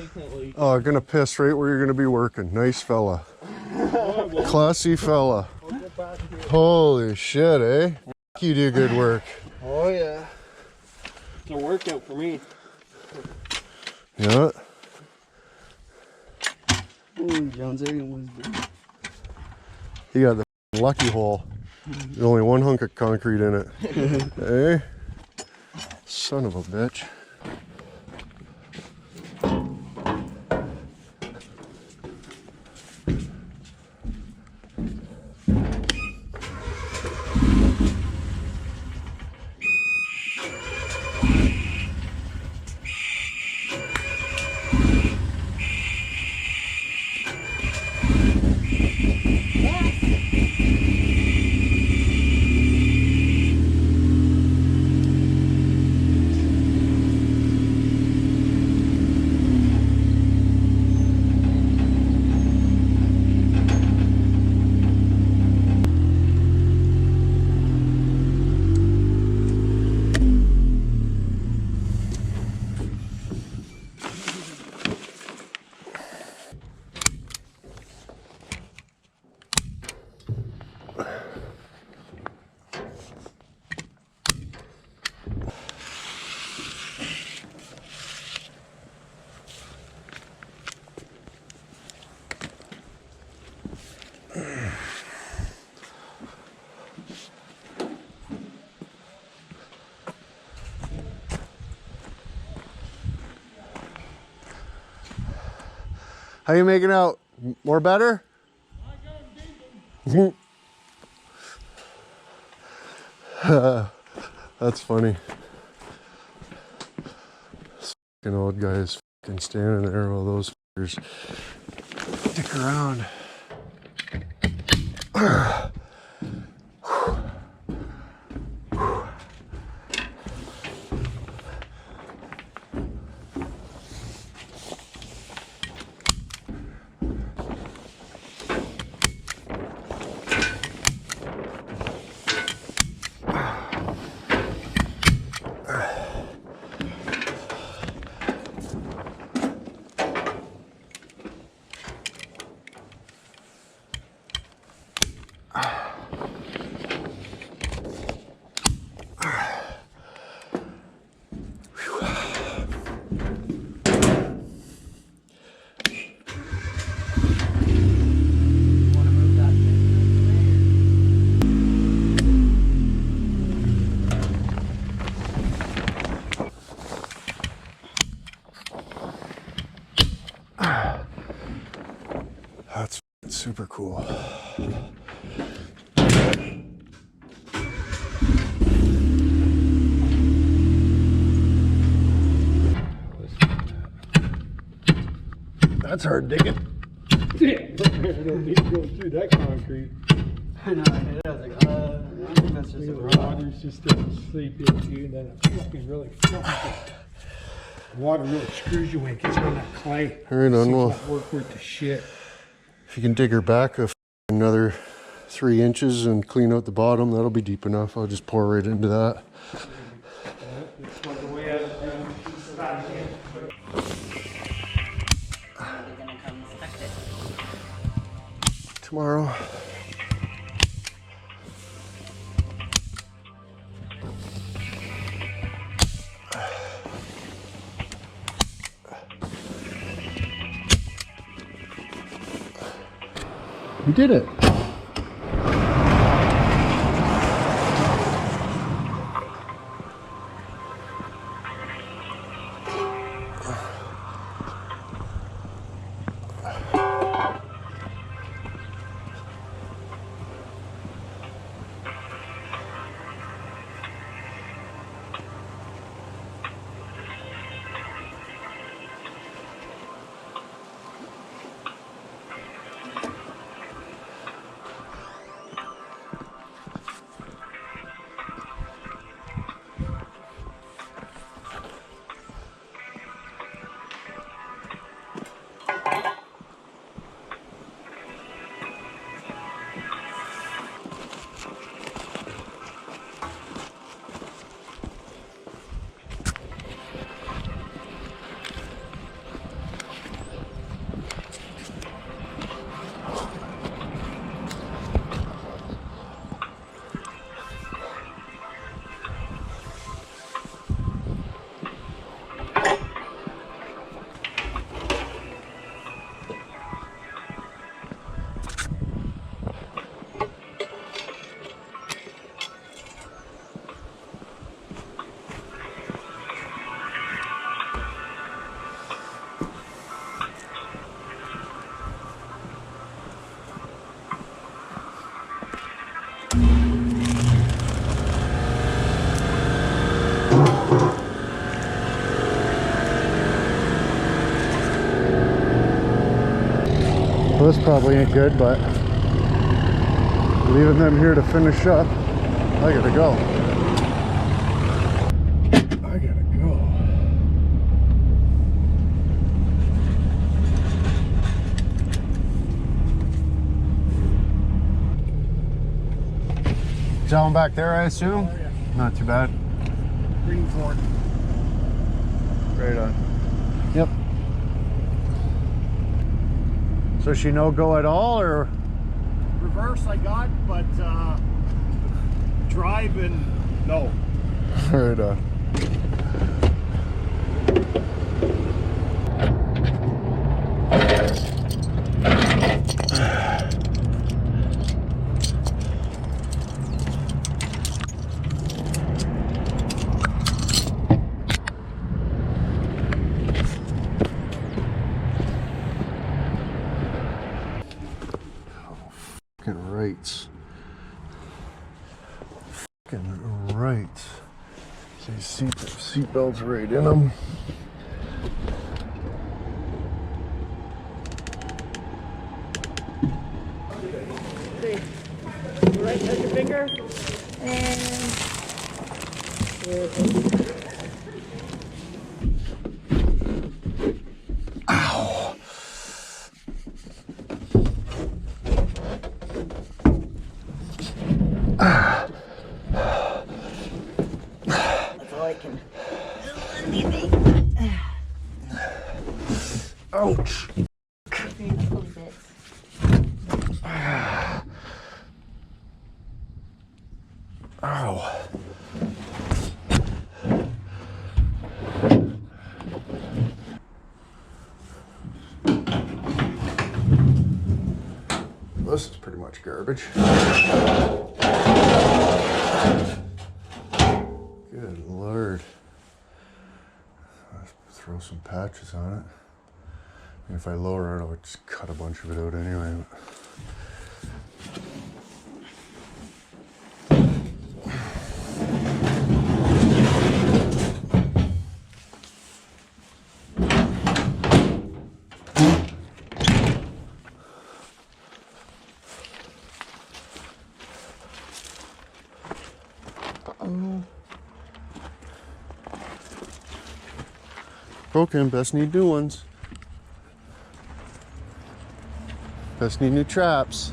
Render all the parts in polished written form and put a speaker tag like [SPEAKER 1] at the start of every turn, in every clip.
[SPEAKER 1] definitely.
[SPEAKER 2] Oh, gonna piss right where you're gonna be working. Nice fella. Classy fella. Holy shit, eh? You do good work.
[SPEAKER 1] Oh yeah. It's a workout for me.
[SPEAKER 2] Yeah.
[SPEAKER 3] Ooh, Jones, everyone was
[SPEAKER 2] You got the lucky hole. There's only one hunk of concrete in it. Eh? Son of a bitch. How you making out? More better? That's funny. This fucking old guy is fucking standing there while those fuckers stick around. That's super cool. That's hard digging.
[SPEAKER 1] Yeah, I don't need to go through that concrete.
[SPEAKER 3] I know, I was like, I think that's just a
[SPEAKER 1] The
[SPEAKER 3] rock.
[SPEAKER 1] water's just sleep into you, and then it fucking really water really screws you when it gets on that clay.
[SPEAKER 2] Right on, well,
[SPEAKER 1] It's not worth the shit.
[SPEAKER 2] if you can dig her back another 3 inches and clean out the bottom, that'll be deep enough. I'll just pour right into that. Tomorrow. We did it. probably ain't good, but leaving them here to finish up. I gotta go. I gotta go. Someone back there, I assume?
[SPEAKER 1] Oh, yeah.
[SPEAKER 2] Not too bad.
[SPEAKER 1] Green Ford.
[SPEAKER 2] Right on. Yep. So she no go at all, or?
[SPEAKER 1] Reverse I got, but drive and no.
[SPEAKER 2] Right on. Rights. Fucking right. See, seat belts right in them.
[SPEAKER 4] Right, touch your finger, and
[SPEAKER 2] Ow.
[SPEAKER 4] that's all I can.
[SPEAKER 2] Ouch. Ow. This is pretty much garbage. Good Lord. Let's throw some patches on it. And if I lower it, I'll just cut a bunch of it out anyway. Broken, best need new ones. Best need new traps.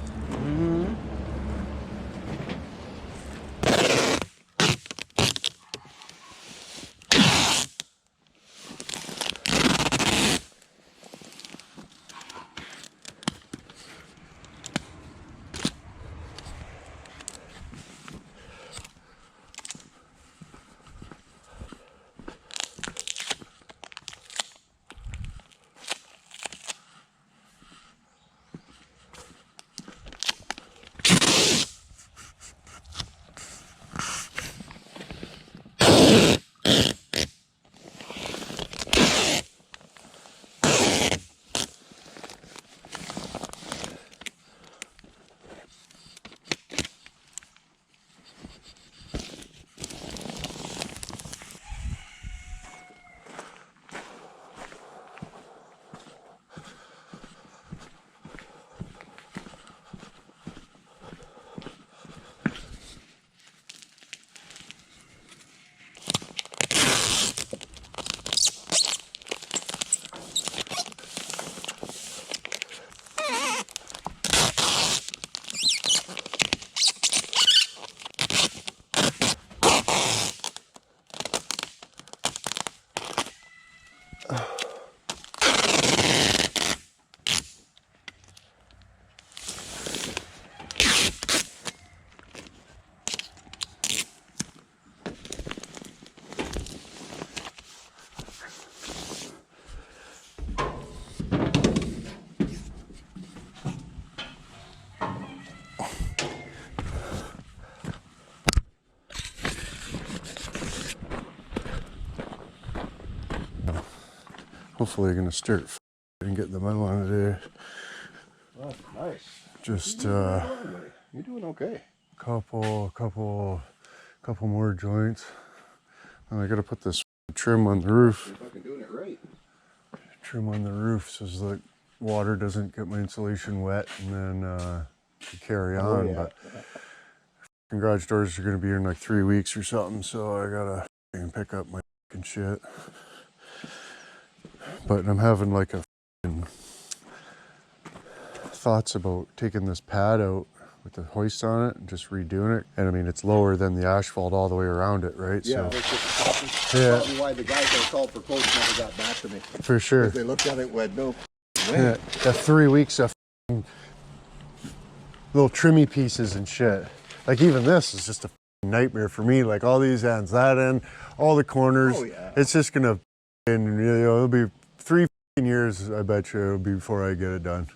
[SPEAKER 2] Hopefully you're gonna start and get the memo on today.
[SPEAKER 1] Well, nice.
[SPEAKER 2] Just
[SPEAKER 1] You're doing okay.
[SPEAKER 2] couple more joints. And I gotta put this trim on the roof.
[SPEAKER 1] You're fucking doing it right.
[SPEAKER 2] Trim on the roof so it's like water doesn't get my insulation wet, and then carry on. But garage doors are going to be here in like 3 weeks or something, so I gotta pick up my shit. But I'm having like a thoughts about taking this pad out with the hoist on it and just redoing it. And I mean, it's lower than the asphalt all the way around it, right?
[SPEAKER 5] Yeah,
[SPEAKER 2] So,
[SPEAKER 5] that's probably why the guys that called for quotes never got back to me.
[SPEAKER 2] for sure.
[SPEAKER 5] They looked at it and went, no way.
[SPEAKER 2] Yeah, the 3 weeks of little trimmy pieces and shit. Like even this is just a nightmare for me. Like all these ends, that end, all the corners.
[SPEAKER 5] Oh, yeah.
[SPEAKER 2] It's just gonna, and you know, it'll be 3 years, I bet you, it'll be before I get it done.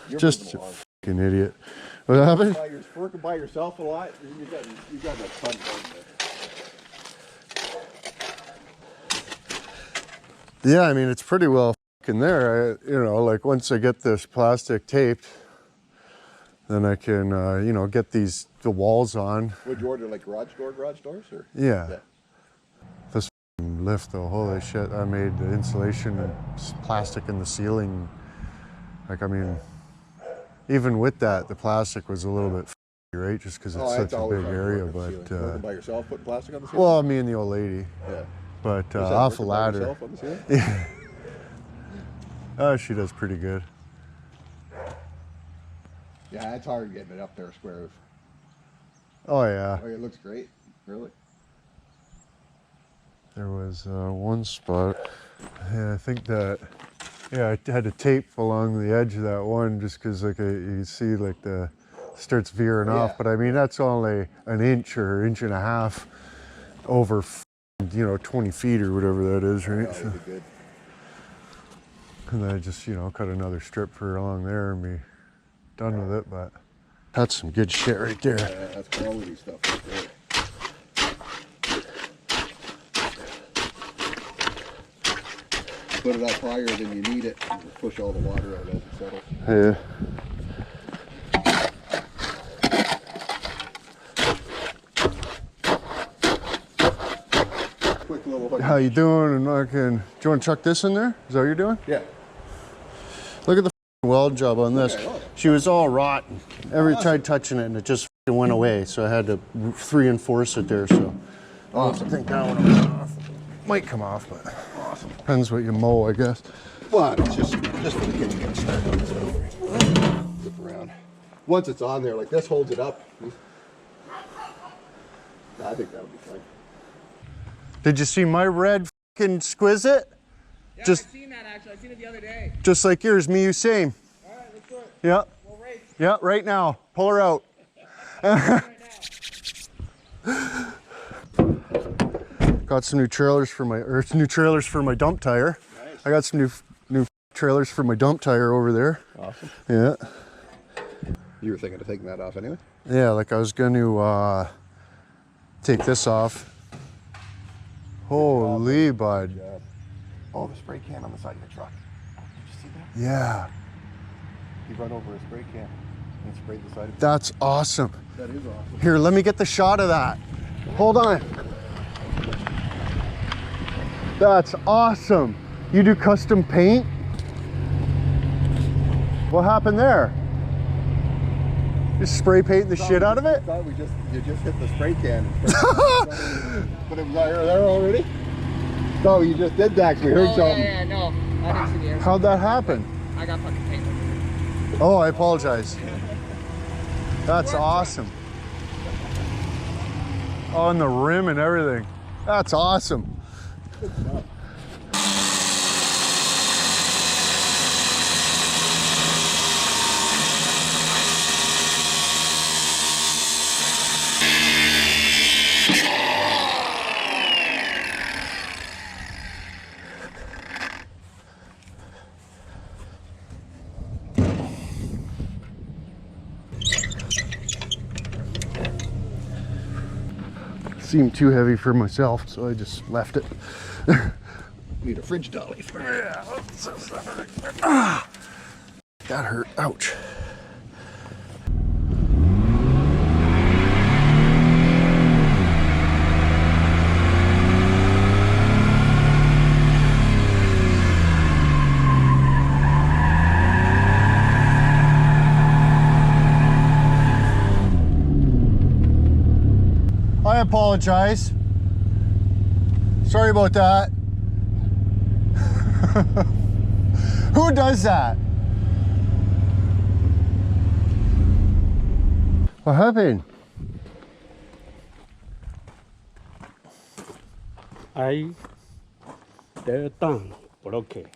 [SPEAKER 5] You're
[SPEAKER 2] Just a
[SPEAKER 5] moving along.
[SPEAKER 2] fucking idiot. What happened?
[SPEAKER 5] Working by yourself a lot, you got a ton there.
[SPEAKER 2] Yeah, I mean, it's pretty well fucking there. You know, like once I get this plastic taped, then I can, you know, get the walls on.
[SPEAKER 5] Would you order like garage doors, or?
[SPEAKER 2] Yeah. This lift though, holy shit, I made the insulation and plastic in the ceiling. Like, I mean, even with that, the plastic was a little bit right, just because it's such a big area. But
[SPEAKER 5] working by yourself, putting plastic on the ceiling?
[SPEAKER 2] well, me and the old lady.
[SPEAKER 5] Yeah.
[SPEAKER 2] But off a ladder.
[SPEAKER 5] Yourself on the ceiling?
[SPEAKER 2] Yeah. Oh, she does pretty good.
[SPEAKER 5] Yeah, it's hard getting it up there square.
[SPEAKER 2] Oh yeah.
[SPEAKER 5] Oh, it looks great. Really?
[SPEAKER 2] There was one spot. Yeah, I think that. Yeah, I had to tape along the edge of that one just because, like, you see, like the starts veering off. But I mean, that's only an inch or inch and a half over, you know, 20 feet or whatever that is, right?
[SPEAKER 5] That would be good.
[SPEAKER 2] And then I just, you know, cut another strip for along there and be done with it. But that's some good shit right there.
[SPEAKER 5] Yeah, that's quality stuff right there. Put it up higher than you need it, and push all the water out as it settles.
[SPEAKER 2] Yeah.
[SPEAKER 5] Quick little.
[SPEAKER 2] How you doing? And do you want to chuck this in there? Is that what you're doing?
[SPEAKER 5] Yeah.
[SPEAKER 2] Look at the weld job on this.
[SPEAKER 5] Okay, oh.
[SPEAKER 2] She was all rotten. Tried touching it and it just went away. So I had to reinforce it there. So
[SPEAKER 5] Awesome.
[SPEAKER 2] I think that one will come off. Might come off, but
[SPEAKER 5] Awesome.
[SPEAKER 2] depends what you mow, I guess.
[SPEAKER 5] But it's just for the kids to get started. So flip around. Once it's on there, like this holds it up. I think that'll be fine.
[SPEAKER 2] Did you see my red fucking exquisite?
[SPEAKER 3] Yeah,
[SPEAKER 2] Just-
[SPEAKER 3] I've seen that actually. I seen it the other day.
[SPEAKER 2] Just like yours, me, you same.
[SPEAKER 3] All right, let's do it.
[SPEAKER 2] Yeah,
[SPEAKER 3] We'll race
[SPEAKER 2] yeah, right now. Pull her out.
[SPEAKER 3] right now.
[SPEAKER 2] Got some new trailers for my dump tire.
[SPEAKER 5] Nice.
[SPEAKER 2] I got some new trailers for my dump tire over there.
[SPEAKER 5] Awesome.
[SPEAKER 2] Yeah.
[SPEAKER 5] You were thinking of taking that off anyway?
[SPEAKER 2] Yeah, like I was going to take this off. Holy bud.
[SPEAKER 5] Oh, the spray can on the side of the truck. Did you see that?
[SPEAKER 2] Yeah,
[SPEAKER 5] He run over a spray can and sprayed the side of
[SPEAKER 2] that's awesome.
[SPEAKER 5] That is awesome.
[SPEAKER 2] Here, let me get the shot of that. Hold on. That's awesome. You do custom paint? What happened there? Just spray paint the shit out of it?
[SPEAKER 5] Thought you just hit the spray can. But it was there already? No, you just did that 'cause we heard something.
[SPEAKER 3] Yeah, no. I didn't see the air.
[SPEAKER 2] How'd that happen?
[SPEAKER 3] I got fucking paint.
[SPEAKER 2] Oh, I apologize. That's awesome. On the rim and everything. That's awesome. Seemed too heavy for myself, so I just left it.
[SPEAKER 5] Need a fridge dolly for it.
[SPEAKER 2] That hurt. Ouch. I apologize. Sorry about that. Who does that? What happened?
[SPEAKER 1] They're done. Okay.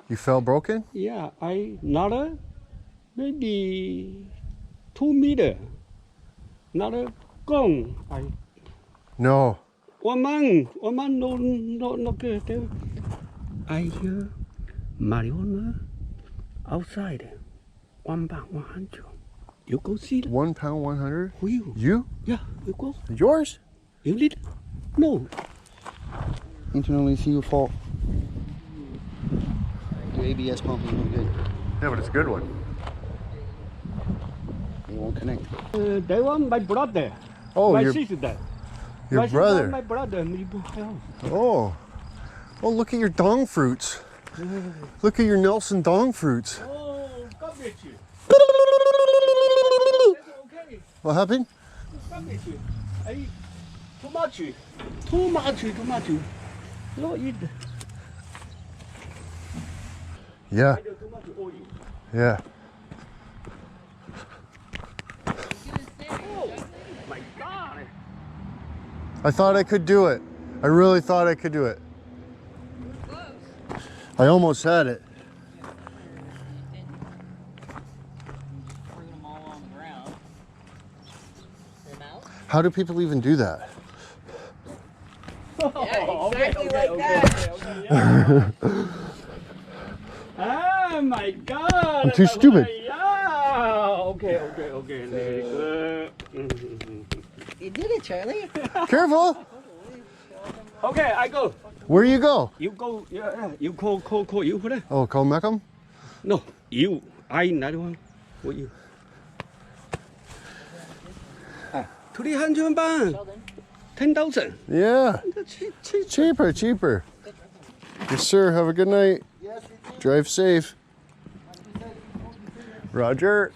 [SPEAKER 2] You fell broken?
[SPEAKER 1] Yeah, another maybe 2 meter. Another gone.
[SPEAKER 2] No.
[SPEAKER 1] 1 month. 1 month no good. I hear marijuana outside. 1 pound 100. You go see that?
[SPEAKER 2] 1 pound 100?
[SPEAKER 1] Who you?
[SPEAKER 2] You?
[SPEAKER 1] Yeah, you go.
[SPEAKER 2] Yours?
[SPEAKER 1] You did? No.
[SPEAKER 3] Internally see you fault. Your ABS pump is no good.
[SPEAKER 2] Yeah, but it's a good one.
[SPEAKER 3] It won't connect.
[SPEAKER 1] They want my brother.
[SPEAKER 2] Oh,
[SPEAKER 1] my
[SPEAKER 2] your
[SPEAKER 1] sister.
[SPEAKER 2] your brother.
[SPEAKER 1] My brother.
[SPEAKER 2] Oh. Oh, look at your dong fruits. Look at your Nelson dong fruits.
[SPEAKER 1] Oh, God bless you. Okay.
[SPEAKER 2] What happened?
[SPEAKER 1] God bless you. Too much. No eat.
[SPEAKER 2] Yeah.
[SPEAKER 1] Too much oil.
[SPEAKER 2] Yeah.
[SPEAKER 1] Oh my God.
[SPEAKER 2] I thought I could do it. I really thought I could do it. I almost had it. How do people even do that?
[SPEAKER 4] Yeah, exactly like that.
[SPEAKER 1] Oh my God.
[SPEAKER 2] I'm too stupid.
[SPEAKER 1] Yeah. Okay. Very good.
[SPEAKER 4] You did it, Charlie.
[SPEAKER 2] Careful.
[SPEAKER 1] Okay, I go.
[SPEAKER 2] Where you go?
[SPEAKER 1] You go. Yeah. You call. You for that?
[SPEAKER 2] Oh, call Meckham?
[SPEAKER 1] No. You. I not one. What you? 300 pounds. 10,000.
[SPEAKER 2] Yeah.
[SPEAKER 1] Cheap.
[SPEAKER 2] Cheaper. Yes, sir. Have a good night. Drive safe. Roger.